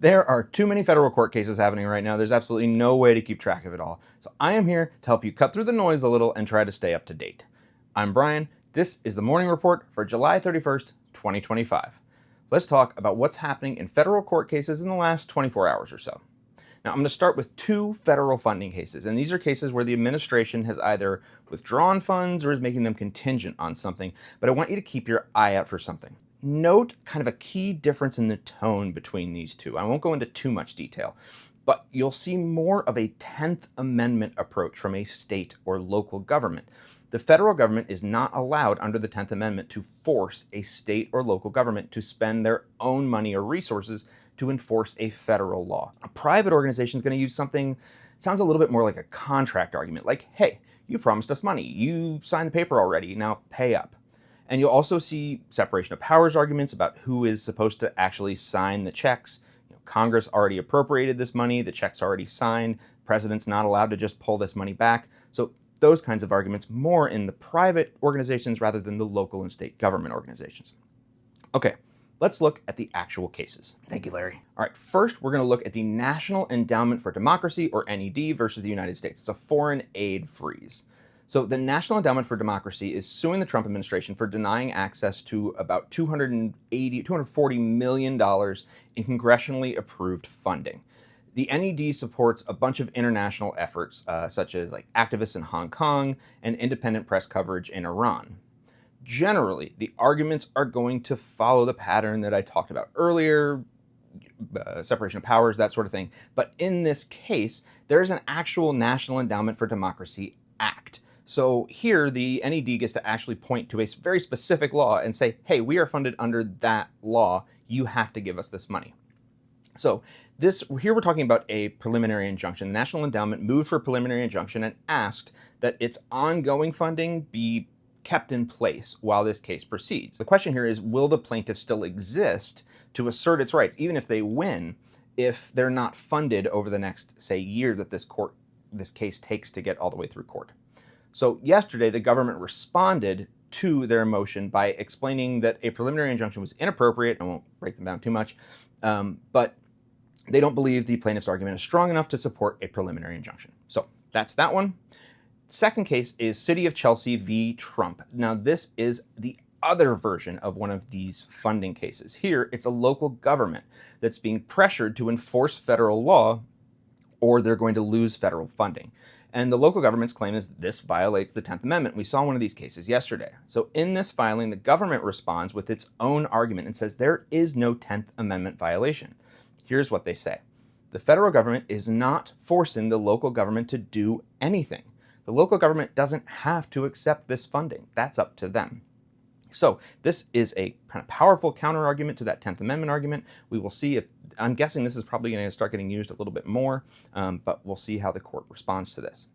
There are too many federal court cases happening right now. There's absolutely no way to keep track of it all. So I am here to help you cut through the noise a little and try to stay up to date. I'm Brian. This is the morning report for July 31st, 2025. Let's talk about what's happening in federal court cases in the last 24 hours or so. Now, I'm going to start with two federal funding cases, and these are cases where the administration has either withdrawn funds or is making them contingent on something, but I want you to keep your eye out for something. Note kind of a key difference in the tone between these two. I won't go into too much detail, but you'll see more of a 10th Amendment approach from a state or local government. The federal government is not allowed under the 10th Amendment to force a state or local government to spend their own money or resources to enforce a federal law. A private organization is going to use something that sounds a little bit more like a contract argument, like, hey, you promised us money, you signed the paper already, now pay up. And you'll also see separation of powers arguments about who is supposed to actually sign the checks. Congress already appropriated this money, the check's already signed, the president's not allowed to just pull this money back. So those kinds of arguments more in the private organizations rather than the local and state government organizations. Okay, let's look at the actual cases. Thank you, Larry. All right, first we're going to look at the National Endowment for Democracy, or NED, versus the United States. It's a foreign aid freeze. So the National Endowment for Democracy is suing the Trump administration for denying access to about $240 million in congressionally approved funding. The NED supports a bunch of international efforts, such as activists in Hong Kong and independent press coverage in Iran. Generally, the arguments are going to follow the pattern that I talked about earlier, separation of powers, that sort of thing. But in this case, there's an actual National Endowment for Democracy Act. So here, the NED gets to actually point to a very specific law and say, hey, we are funded under that law. You have to give us this money. So here we're talking about a preliminary injunction. The National Endowment moved for a preliminary injunction and asked that its ongoing funding be kept in place while this case proceeds. The question here is, will the plaintiff still exist to assert its rights, even if they win, if they're not funded over the next, say, year that this case takes to get all the way through court? So yesterday, the government responded to their motion by explaining that a preliminary injunction was inappropriate. I won't break them down too much, but they don't believe the plaintiff's argument is strong enough to support a preliminary injunction. So that's that one. Second case is City of Chelsea v. Trump. Now, this is the other version of one of these funding cases. Here, it's a local government that's being pressured to enforce federal law, or they're going to lose federal funding. And the local government's claim is this violates the 10th Amendment. We saw one of these cases yesterday. So in this filing, the government responds with its own argument and says there is no 10th Amendment violation. Here's what they say. The federal government is not forcing the local government to do anything. The local government doesn't have to accept this funding. That's up to them. So this is a kind of powerful counter-argument to that 10th Amendment argument. We will see if, I'm guessing this is probably going to start getting used a little bit more, but we'll see how the court responds to this.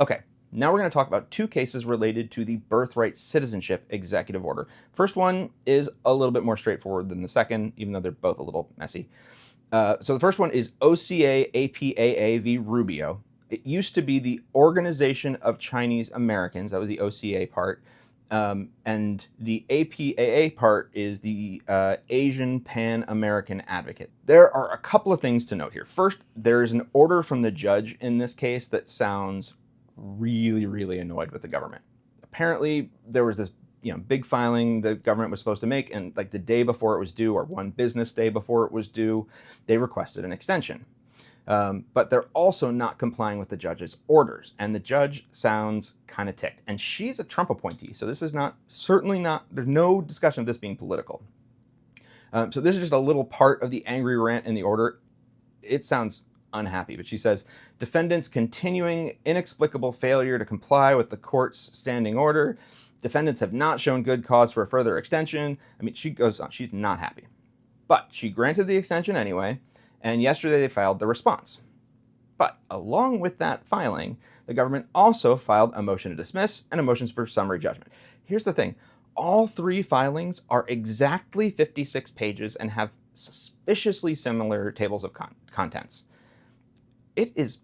Okay, now we're going to talk about two cases related to the birthright citizenship executive order. First one is a little bit more straightforward than the second, even though they're both a little messy. So the first one is OCA-APAA v. Rubio. It used to be the Organization of Chinese Americans. That was the OCA part. And the APAA part is the Asian Pan-American Advocate. There are a couple of things to note here. First, there is an order from the judge in this case that sounds really, really annoyed with the government. Apparently, there was this big filing the government was supposed to make, and the day before it was due, or one business day before it was due, they requested an extension. But they're also not complying with the judge's orders. And the judge sounds kind of ticked. And she's a Trump appointee. So this is certainly not, there's no discussion of this being political. So this is just a little part of the angry rant in the order. It sounds unhappy, but she says, defendants continuing inexplicable failure to comply with the court's standing order. Defendants have not shown good cause for a further extension. I mean, she goes on, she's not happy. But she granted the extension anyway. And yesterday they filed the response. But along with that filing, the government also filed a motion to dismiss and a motion for summary judgment. Here's the thing. All three filings are exactly 56 pages and have suspiciously similar tables of contents. It is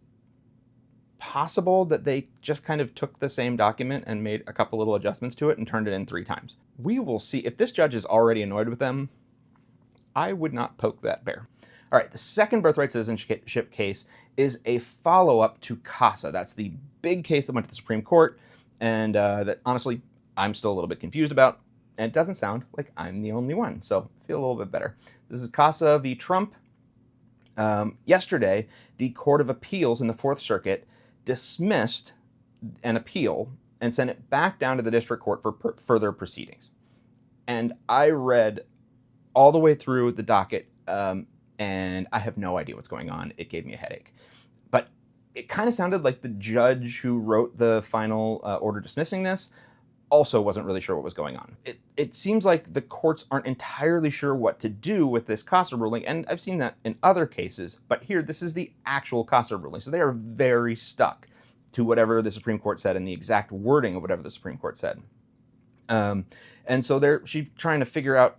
possible that they just kind of took the same document and made a couple little adjustments to it and turned it in 3 times. We will see. If this judge is already annoyed with them, I would not poke that bear. All right, the second birthright citizenship case is a follow-up to CASA. That's the big case that went to the Supreme Court, and that honestly, I'm still a little bit confused about, and it doesn't sound like I'm the only one, so I feel a little bit better. This is CASA v. Trump. Yesterday, the Court of Appeals in the Fourth Circuit dismissed an appeal and sent it back down to the district court for further proceedings. And I read all the way through the docket, and I have no idea what's going on. It gave me a headache. But it kind of sounded like the judge who wrote the final order dismissing this also wasn't really sure what was going on. It seems like the courts aren't entirely sure what to do with this CASA ruling, and I've seen that in other cases, but here, this is the actual CASA ruling, so they are very stuck to whatever the Supreme Court said and the exact wording of whatever the Supreme Court said. And so she's trying to figure out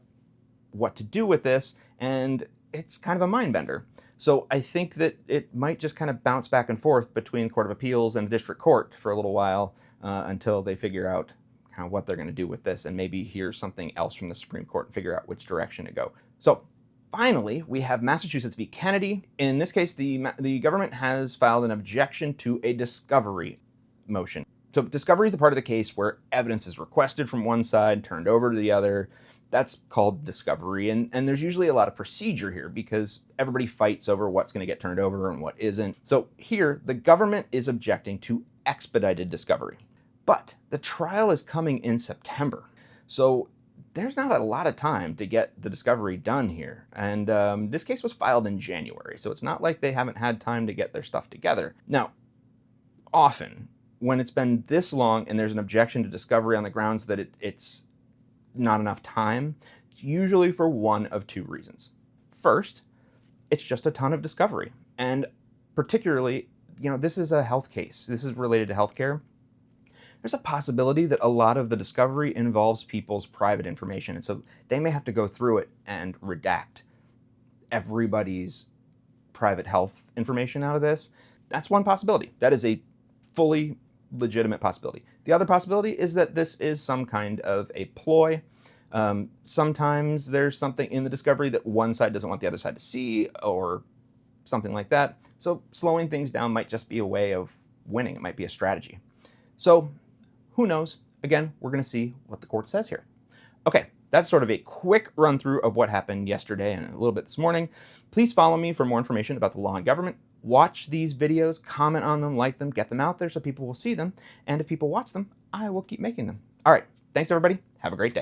what to do with this, and it's kind of a mind bender. So I think that it might just kind of bounce back and forth between the Court of Appeals and the district court for a little while until they figure out kind of what they're going to do with this and maybe hear something else from the Supreme Court and figure out which direction to go. So finally, we have Massachusetts v. Kennedy. In this case, the government has filed an objection to a discovery motion. So discovery is the part of the case where evidence is requested from one side, turned over to the other. That's called discovery, and there's usually a lot of procedure here because everybody fights over what's going to get turned over and what isn't. So here, the government is objecting to expedited discovery. But the trial is coming in September, so there's not a lot of time to get the discovery done here. And this case was filed in January, so it's not like they haven't had time to get their stuff together. Now, often, when it's been this long and there's an objection to discovery on the grounds that it's not enough time, it's usually for one of two reasons. First, it's just a ton of discovery. And particularly, this is a health case. This is related to healthcare. There's a possibility that a lot of the discovery involves people's private information, and so they may have to go through it and redact everybody's private health information out of this. That's one possibility. That is a fully legitimate possibility. The other possibility is that this is some kind of a ploy. Sometimes there's something in the discovery that one side doesn't want the other side to see or something like that. So slowing things down might just be a way of winning. It might be a strategy. So who knows? Again, we're going to see what the court says here. Okay, that's sort of a quick run through of what happened yesterday and a little bit this morning. Please follow me for more information about the law and government. Watch these videos, comment on them, like them, get them out there so people will see them. And if people watch them, I will keep making them. All right, thanks everybody. Have a great day.